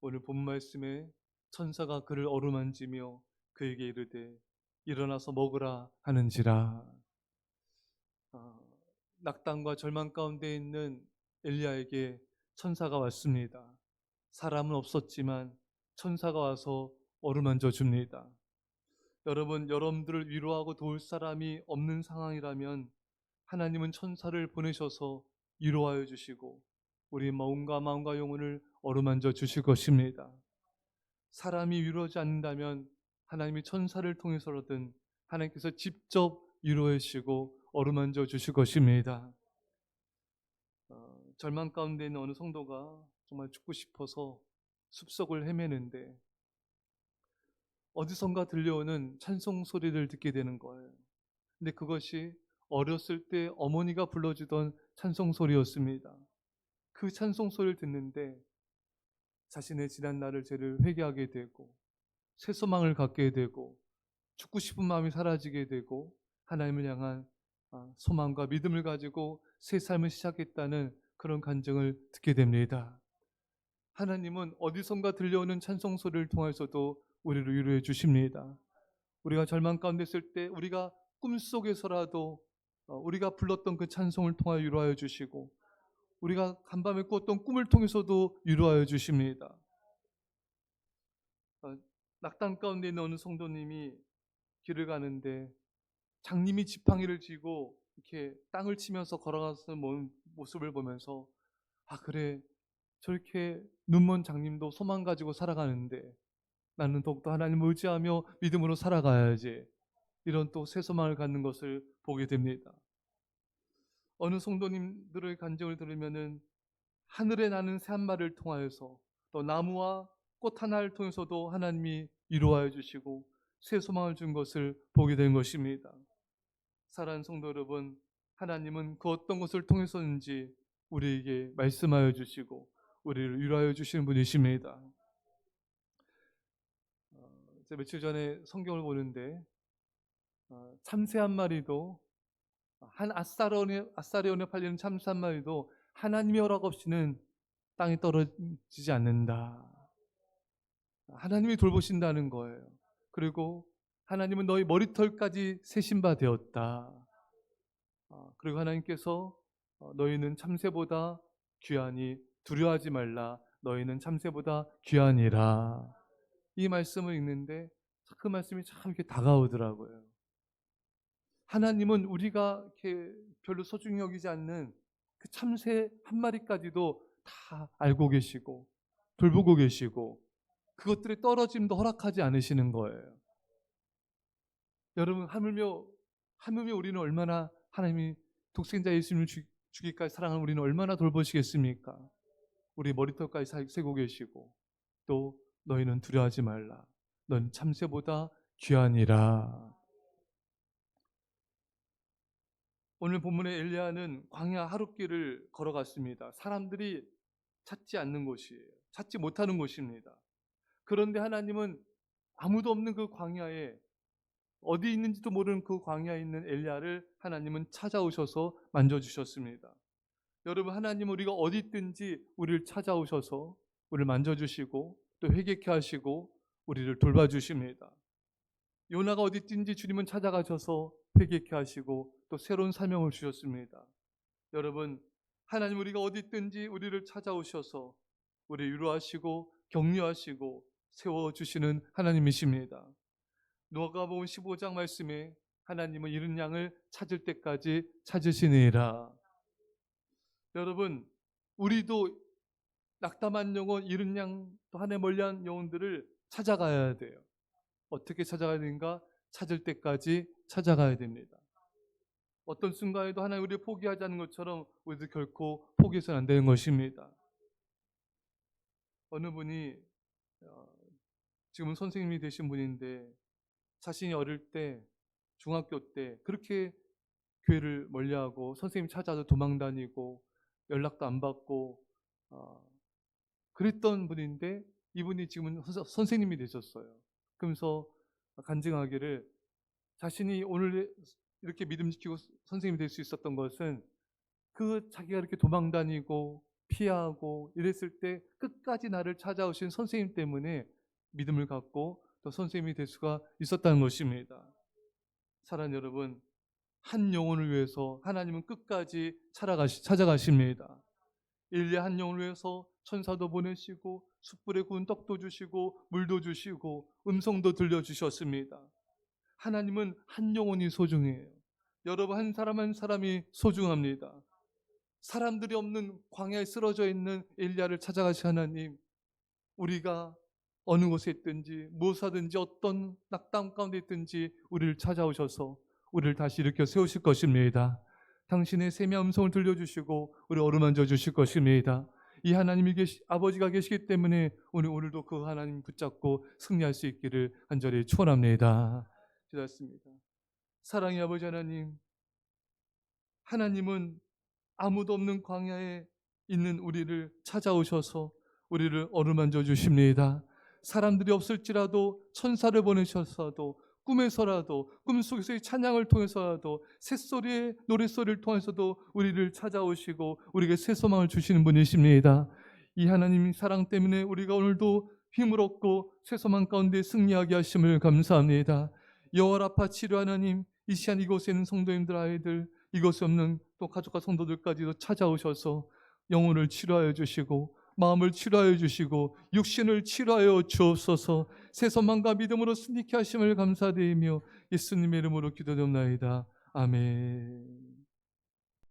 오늘 본 말씀에 천사가 그를 어루만지며 그에게 이르되 일어나서 먹으라 하는지라. 아, 낙담과 절망 가운데 있는 엘리야에게 천사가 왔습니다. 사람은 없었지만 천사가 와서 어루만져 줍니다. 여러분, 여러분들을 위로하고 도울 사람이 없는 상황이라면 하나님은 천사를 보내셔서 위로하여 주시고 우리 마음과 영혼을 어루만져 주실 것입니다. 사람이 위로하지 않는다면 하나님이 천사를 통해서라든 하나님께서 직접 위로해 주시고 어루만져 주실 것입니다. 절망 가운데 있는 어느 성도가 정말 죽고 싶어서 숲속을 헤매는데 어디선가 들려오는 찬송 소리를 듣게 되는 거예요. 근데 그것이 어렸을 때 어머니가 불러주던 찬송 소리였습니다. 그 찬송 소리를 듣는데 자신의 지난 날을 죄를 회개하게 되고 새 소망을 갖게 되고 죽고 싶은 마음이 사라지게 되고 하나님을 향한 소망과 믿음을 가지고 새 삶을 시작했다는 그런 간증을 듣게 됩니다. 하나님은 어디선가 들려오는 찬송 소리를 통해서도 우리를 위로해 주십니다. 우리가 절망 가운데 있을 때 우리가 꿈속에서라도 우리가 불렀던 그 찬송을 통하여 위로하여 주시고 우리가 간밤에 꾸었던 꿈을 통해서도 위로하여 주십니다. 낙담 가운데 있는 어느 성도님이 길을 가는데 장님이 지팡이를 쥐고 이렇게 땅을 치면서 걸어가는 모습을 보면서 그래, 저렇게 눈먼 장님도 소망 가지고 살아가는데 나는 더욱더 하나님을 의지하며 믿음으로 살아가야지, 이런 또 새 소망을 갖는 것을 보게 됩니다. 어느 성도님들의 간증을 들으면은 하늘에 나는 새 한 마리를 통하여서 또 나무와 꽃 하나를 통해서도 하나님이 위로하여 주시고 새 소망을 준 것을 보게 된 것입니다. 사랑하는 성도 여러분, 하나님은 그 어떤 것을 통해서든지 우리에게 말씀하여 주시고 우리를 위로하여 주시는 분이십니다. 제가 며칠 전에 성경을 보는데 참새 한 마리도, 한 아사리온에 팔리는 참새 한 마리도 하나님의 허락 없이는 땅에 떨어지지 않는다. 하나님이 돌보신다는 거예요. 그리고 하나님은 너희 머리털까지 세신 바 되었다. 그리고 하나님께서 너희는 참새보다 귀하니 두려워하지 말라. 너희는 참새보다 귀하니라. 이 말씀을 읽는데 그 말씀이 참 이렇게 다가오더라고요. 하나님은 우리가 이렇게 별로 소중히 여기지 않는 그 참새 한 마리까지도 다 알고 계시고 돌보고 계시고 그것들의 떨어짐도 허락하지 않으시는 거예요. 여러분, 하물며 우리는 얼마나, 하나님이 독생자 예수님을 주기까지 사랑하는 우리는 얼마나 돌보시겠습니까? 우리 머리털까지 세고 계시고 또 너희는 두려워하지 말라. 넌 참새보다 귀하니라. 오늘 본문의 엘리야는 광야 하룻길을 걸어갔습니다. 사람들이 찾지 않는 곳이에요. 찾지 못하는 곳입니다. 그런데 하나님은 아무도 없는 그 광야에, 어디 있는지도 모르는 그 광야에 있는 엘리야를 하나님은 찾아오셔서 만져주셨습니다. 여러분, 하나님은 우리가 어디 있든지 우리를 찾아오셔서 우리를 만져주시고 또 회개케 하시고 우리를 돌봐주십니다. 요나가 어디 있든지 주님은 찾아가셔서 회개케 하시고 또 새로운 사명을 주셨습니다. 여러분, 하나님 우리가 어디 있든지 우리를 찾아오셔서 우리를 위로하시고 격려하시고 세워주시는 하나님이십니다. 누가복음 15장 말씀에 하나님은 잃은 양을 찾을 때까지 찾으시니라. 여러분, 우리도 낙담한 영혼, 잃은 양, 또 하나님 멀리한 영혼들을 찾아가야 돼요. 어떻게 찾아가야 되는가? 찾을 때까지 찾아가야 됩니다. 어떤 순간에도 하나님 우리를 포기하지 않는 것처럼 우리도 결코 포기해서는 안 되는 것입니다. 어느 분이 지금은 선생님이 되신 분인데 자신이 어릴 때, 중학교 때 그렇게 교회를 멀리하고 선생님 찾아서 도망다니고 연락도 안 받고 그랬던 분인데 이분이 지금은 선생님이 되셨어요. 그러면서 간증하기를 자신이 오늘 이렇게 믿음 지키고 선생님이 될 수 있었던 것은 그 자기가 이렇게 도망다니고 피하고 이랬을 때 끝까지 나를 찾아오신 선생님 때문에 믿음을 갖고 또 선생님이 될 수가 있었다는 것입니다. 사랑하는 여러분, 한 영혼을 위해서 하나님은 끝까지 찾아가십니다. 일리야 한 영혼을 위해서 천사도 보내시고 숯불에 구운 떡도 주시고 물도 주시고 음성도 들려주셨습니다. 하나님은 한 영혼이 소중해요. 여러분, 한 사람 한 사람이 소중합니다. 사람들이 없는 광야에 쓰러져 있는 엘리야를 찾아가신 하나님, 우리가 어느 곳에 있든지 무엇하든지 어떤 낙담 가운데 있든지 우리를 찾아오셔서 우리를 다시 일으켜 세우실 것입니다. 당신의 세미한 음성을 들려주시고 우리 어루만져 주실 것입니다. 이 하나님이 아버지가 계시기 때문에 오늘도 그 하나님 붙잡고 승리할 수 있기를 간절히 축원합니다. 기도했습니다. 사랑의 아버지 하나님, 하나님은 아무도 없는 광야에 있는 우리를 찾아오셔서 우리를 어루만져 주십니다. 사람들이 없을지라도 천사를 보내셔서도 꿈에서라도 꿈속에서의 찬양을 통해서라도 새소리의 노랫소리를 통해서도 우리를 찾아오시고 우리에게 새 소망을 주시는 분이십니다. 이 하나님 사랑 때문에 우리가 오늘도 힘을 얻고 새 소망 가운데 승리하게 하심을 감사합니다. 여호와 라파 치료 하나님, 이 시간 이곳에 있는 성도님들 아이들, 이곳에 없는 또 가족과 성도들까지도 찾아오셔서 영혼을 치료하여 주시고 마음을 치료하여 주시고 육신을 치료하여 주옵소서. 새 소망과 믿음으로 승리케 하심을 감사드리며 예수님의 이름으로 기도드립니다. 아멘.